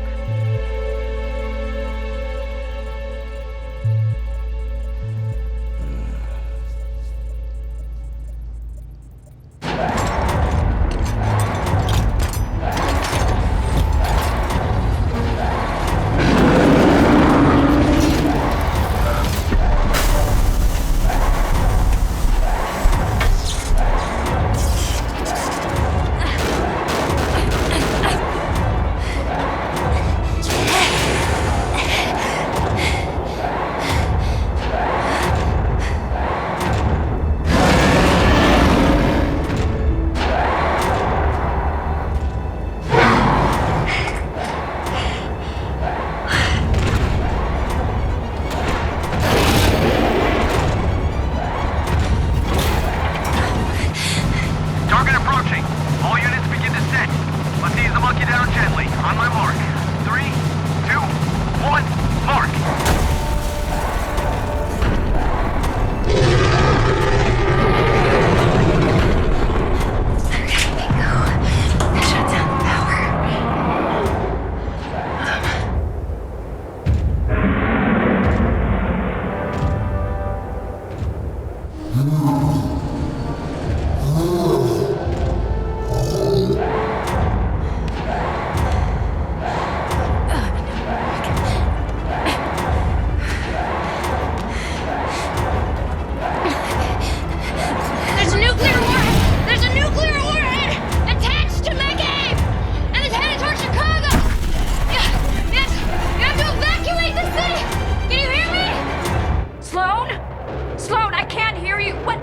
Sloan, I can't hear you. What?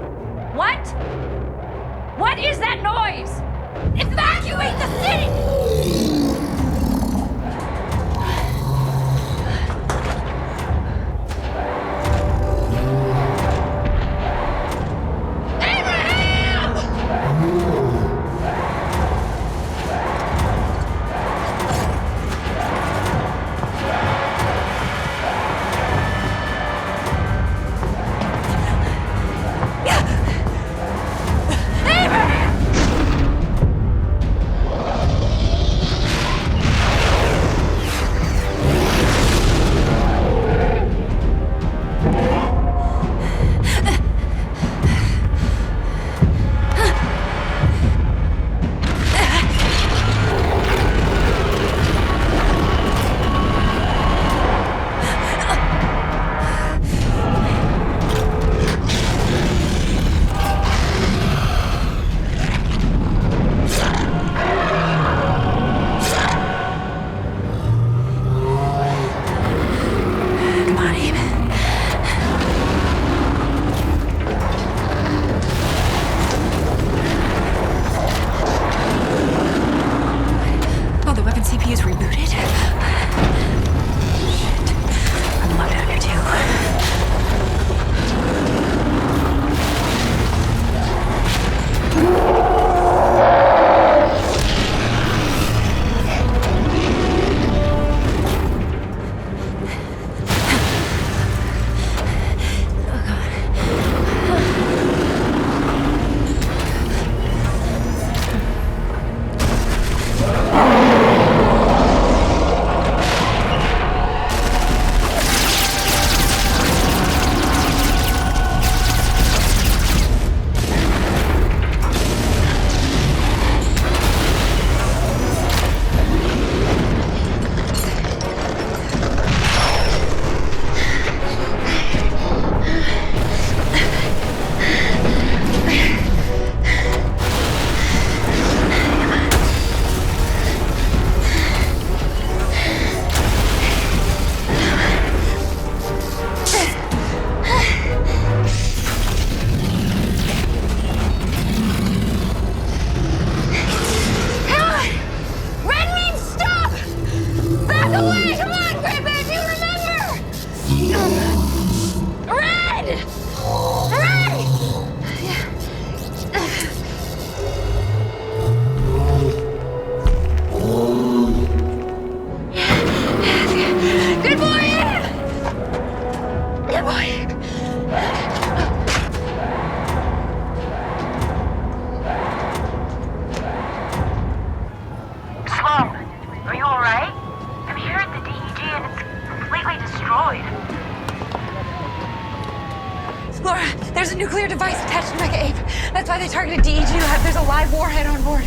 That's why they targeted DEG Lab. There's a live warhead on board.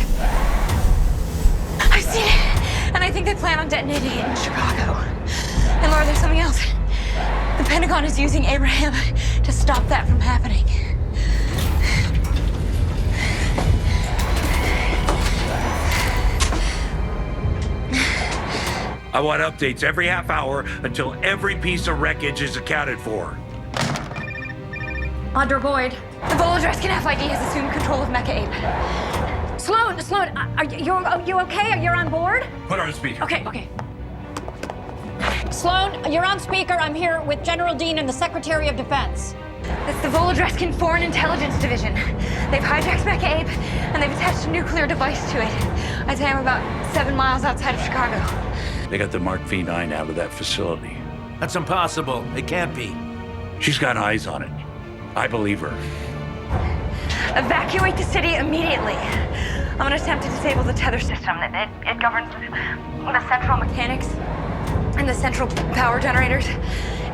I've seen it, and I think they plan on detonating it in Chicago. And Laura, there's something else. The Pentagon is using Abraham to stop that from happening. I want updates every half hour until every piece of wreckage is accounted for. Audra Boyd, the Volodreskin FID has assumed control of Mecha Ape. Sloan, are you okay? Are you on board? Put her on speaker. Okay. Sloan, you're on speaker. I'm here with General Dean and the Secretary of Defense. It's the Volodreskin Foreign Intelligence Division. They've hijacked Mecha Ape, and they've attached a nuclear device to it. I'd say I'm about 7 miles outside of Chicago. They got the Mark V9 out of that facility. That's impossible. It can't be. She's got eyes on it. I believe her. Evacuate the city immediately. I'm gonna attempt to disable the tether system. It governs the central mechanics and the central power generators.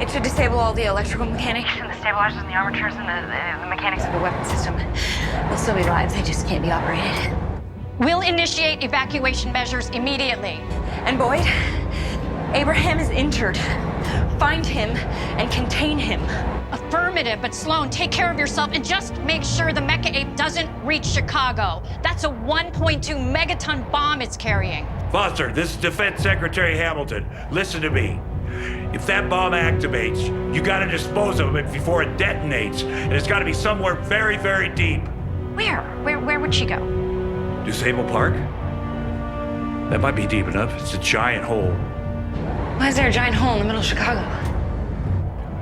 It should disable all the electrical mechanics and the stabilizers and the armatures and the mechanics of the weapon system. They'll still be live, they just can't be operated. We'll initiate evacuation measures immediately. And Boyd, Abraham is injured. Find him and contain him. Affirmative, but Sloan, take care of yourself and just make sure the Mecha Ape doesn't reach Chicago. That's a 1.2 megaton bomb it's carrying. Foster, this is Defense Secretary Hamilton. Listen to me. If that bomb activates, you gotta dispose of it before it detonates. And it's gotta be somewhere very, very deep. Where would she go? Disable Park? That might be deep enough. It's a giant hole. Why is there a giant hole in the middle of Chicago?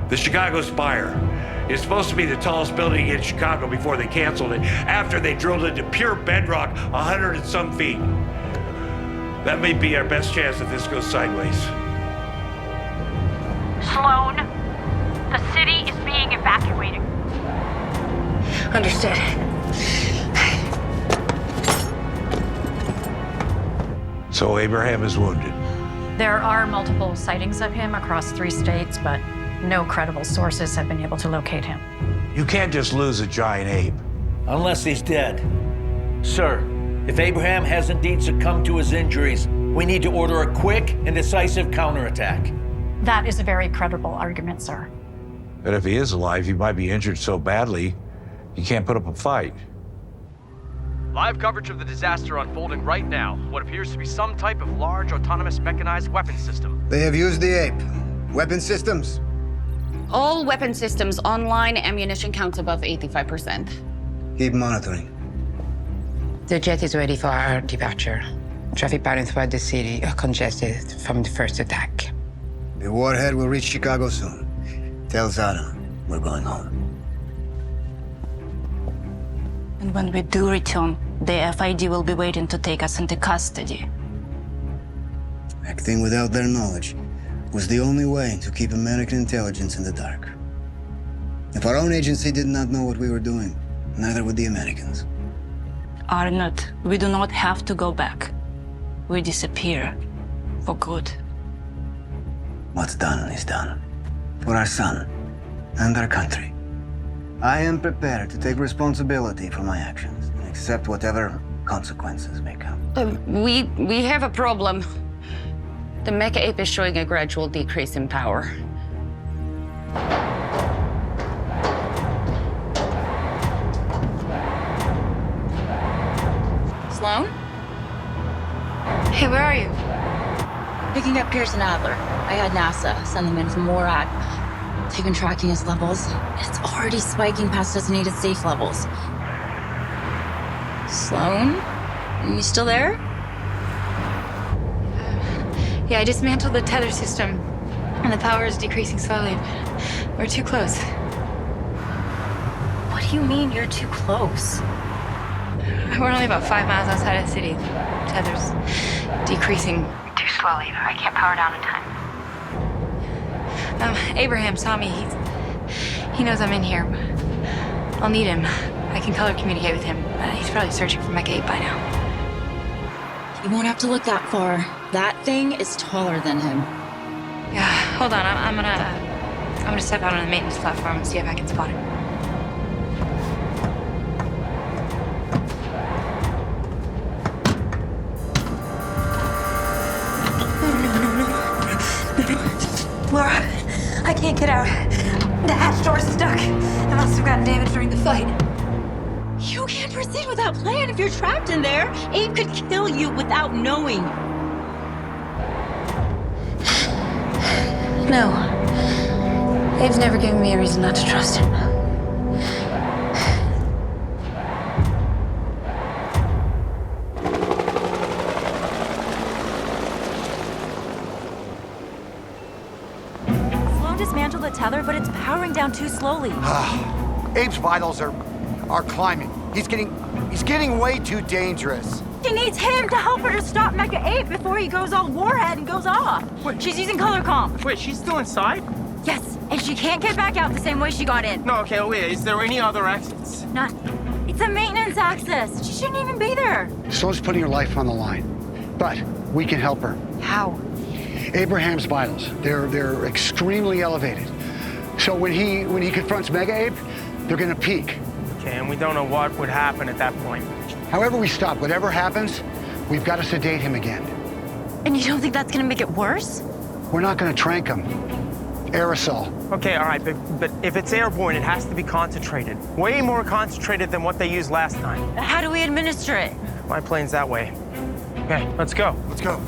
The Chicago Spire. It's supposed to be the tallest building in Chicago before they canceled it, after they drilled into pure bedrock 100 and some feet. That may be our best chance if this goes sideways. Sloan, the city is being evacuated. Understood. So Abraham is wounded. There are multiple sightings of him across 3 states, but no credible sources have been able to locate him. You can't just lose a giant ape. Unless he's dead. Sir, if Abraham has indeed succumbed to his injuries, we need to order a quick and decisive counterattack. That is a very credible argument, sir. But if he is alive, he might be injured so badly, he can't put up a fight. Live coverage of the disaster unfolding right now. What appears to be some type of large autonomous mechanized weapon system. They have used the ape. Weapon systems? All weapon systems online, ammunition counts above 85%. Keep monitoring. The jet is ready for our departure. Traffic patterns throughout the city are congested from the first attack. The warhead will reach Chicago soon. Tell Zara we're going home. And when we do return, the FID will be waiting to take us into custody. Acting without their knowledge was the only way to keep American intelligence in the dark. If our own agency did not know what we were doing, neither would the Americans. Arnott, we do not have to go back. We disappear for good. What's done is done. For our son and our country. I am prepared to take responsibility for my actions and accept whatever consequences may come. We have a problem. The Mecha Ape is showing a gradual decrease in power. Sloan? Hey, where are you? Picking up Pearson Adler. I had NASA send them in from MORAD. Taken tracking his levels. It's already spiking past designated safe levels. Sloan? Are you still there? Yeah, I dismantled the tether system, and the power is decreasing slowly. We're too close. What do you mean you're too close? We're only about 5 miles outside of the city. Tether's decreasing too slowly. I can't power down in time. Abraham saw me. He knows I'm in here. I'll need him. I can color communicate with him. He's probably searching for Mecha Ape by now. You won't have to look that far. That thing is taller than him. Yeah, hold on. I'm gonna step out on the maintenance platform and see if I can spot him. Get out. The hatch door's stuck. I must have gotten damaged during the fight. You can't proceed without plan if you're trapped in there. Abe could kill you without knowing. No. Abe's never given me a reason not to trust him. Sloan dismantled the tether, but it's powering down too slowly. Abe's vitals are climbing. He's getting way too dangerous. She needs him to help her to stop Mecha Ape before he goes all warhead and goes off. Wait. She's using color comp. Wait, she's still inside? Yes, and she can't get back out the same way she got in. No, okay, wait, is there any other exits? None. It's a maintenance access. She shouldn't even be there. Sloan's putting her life on the line, but we can help her. How? Abraham's vitals, they're extremely elevated. So when he confronts Mecha Ape, they're gonna peak. Okay, and we don't know what would happen at that point. However we stop, whatever happens, we've got to sedate him again. And you don't think that's gonna make it worse? We're not gonna trank him. Aerosol. Okay, all right, but if it's airborne, it has to be concentrated. Way more concentrated than what they used last time. How do we administer it? My plane's that way. Okay, let's go. Let's go.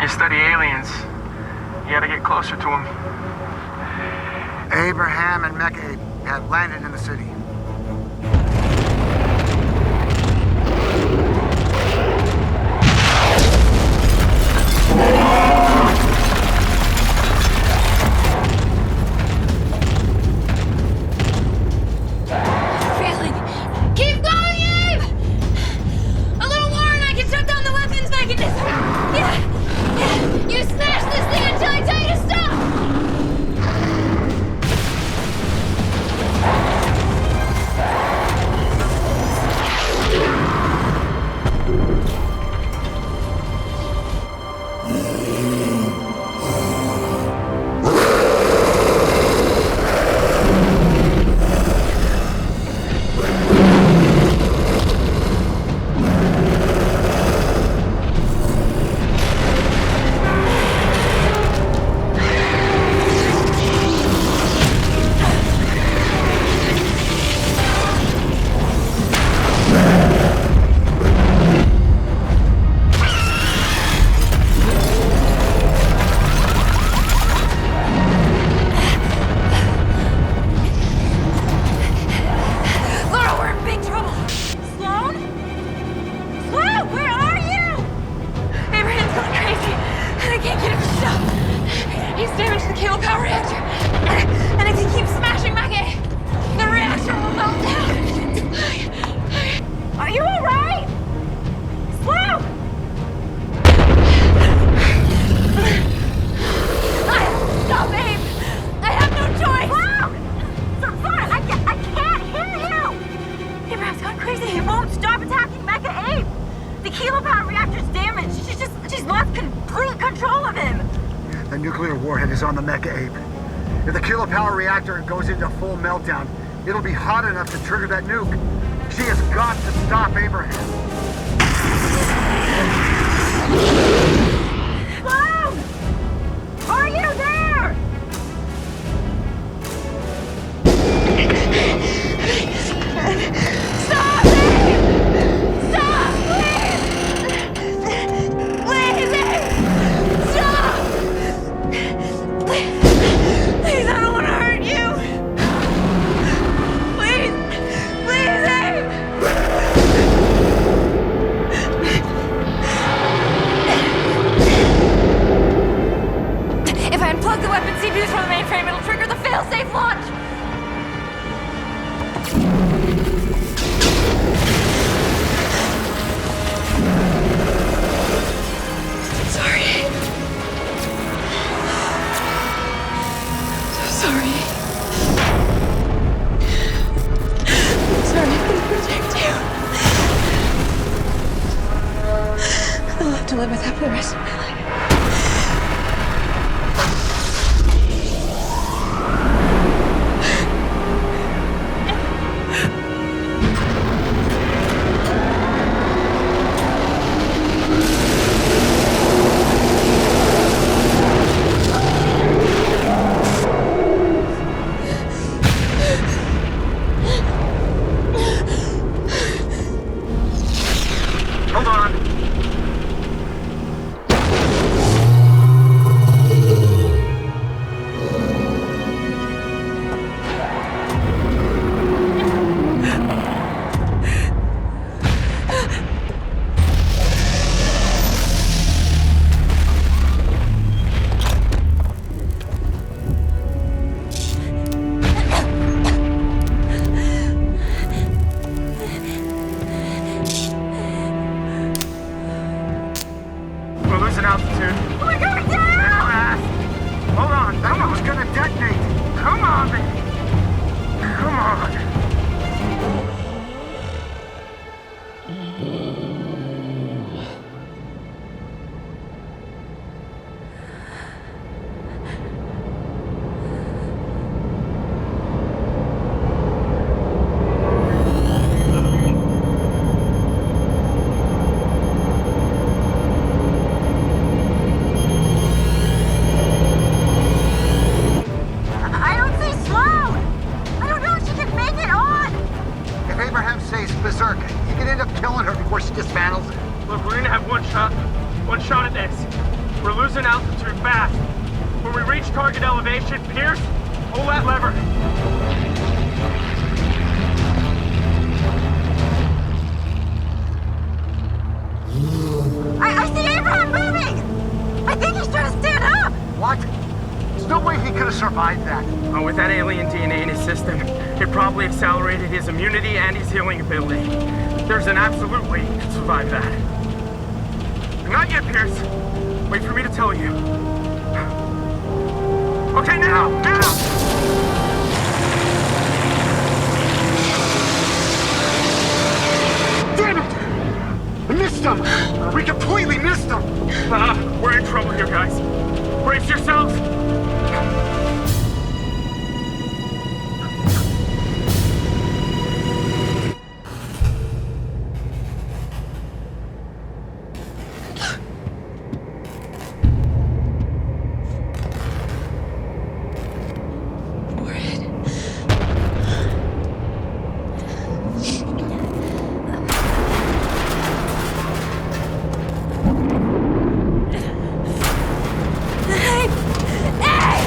You study aliens. You gotta get closer to them. Abraham and Mecha Ape have landed in the city. Failing. Keep going, Abe! A little more and I can shut down the weapons mechanism. Yeah. You smash this thing until I tell you to stop! the cable power reactor. And if he keeps smashing Mecha Ape, the reactor will melt down. Are you all right? Slow! Stop, Abe! I have no choice! Slow! Sorry, I can't hear you! Abraham's gone crazy. He won't stop attacking Mecha Ape. The kilopower reactor's damaged. She's lost complete control of him. The nuclear warhead is on the Mecha Ape. If the kilopower reactor goes into full meltdown, it'll be hot enough to trigger that nuke. She has got to stop Abraham. Sloan! Are you there? Stop it! Stop, please! Please, Abe! Stop! Please, I don't want to hurt you. Please, Abe! If I unplug the weapon CPUs from the mainframe, it'll trigger the fail-safe launch. Sorry. So sorry. Sorry, I couldn't protect you. I'll have to live with that for the rest of my life. Hold on. We're losing altitude. We're going down! Fast. Hold on. That one's gonna detonate. Come on, baby. Come on. I don't see Sloan! I don't know if she can make it on! If Abraham stays berserk, he could end up killing her before she dismantles it. Look, we're gonna have one shot at this. We're losing altitude fast. When we reach target elevation, Pierce, pull that lever. I see Abraham moving! I think he's trying to stand up! What? There's no way he could have survived that. Oh, with that alien DNA in his system, it probably accelerated his immunity and his healing ability. There's an absolute way he could survive that. Not yet, Pierce. Wait for me to tell you. Okay, now! Damn it! I missed him! We completely missed him! We're in trouble here, guys. Brace yourselves! Hey!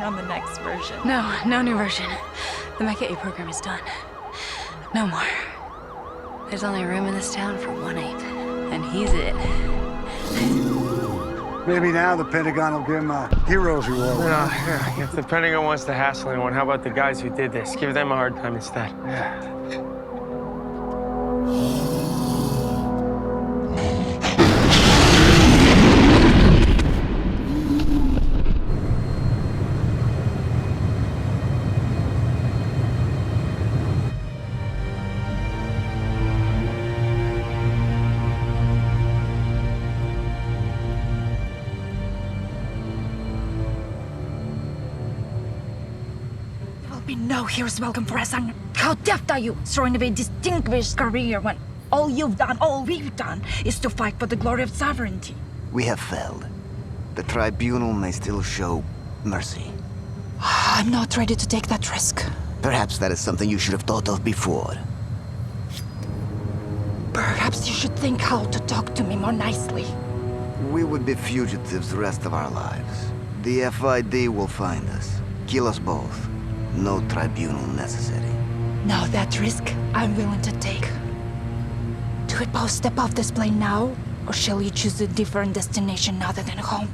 on the next version. No new version. The Mecha Ape program is done. No more. There's only room in this town for one ape, and he's it. Maybe now the Pentagon will give him a hero's reward. Yeah, if the Pentagon wants to hassle anyone, how about the guys who did this? Give them a hard time instead. Yeah. No hero's welcome for us, son. How daft are you, throwing away distinguished career when all you've done, all we've done, is to fight for the glory of sovereignty? We have failed. The tribunal may still show mercy. I'm not ready to take that risk. Perhaps that is something you should have thought of before. Perhaps you should think how to talk to me more nicely. We would be fugitives the rest of our lives. The FID will find us, kill us both. No tribunal necessary. Now that risk I'm willing to take. Do we both step off this plane now, or shall you choose a different destination other than home?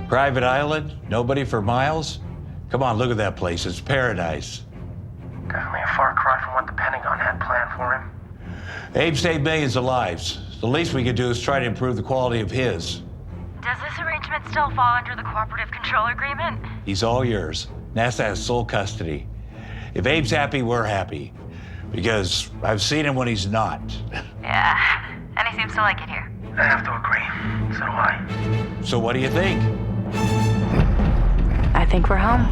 Private island? Nobody for miles? Come on, look at that place. It's paradise. Definitely a far cry from what the Pentagon had planned for him. Abe saved millions of lives. The least we could do is try to improve the quality of his. Does this arrangement still fall under the cooperative control agreement? He's all yours. NASA has sole custody. If Abe's happy, we're happy. Because I've seen him when he's not. Yeah, and he seems to like it here. I have to agree. So do I. So what do you think? I think we're home.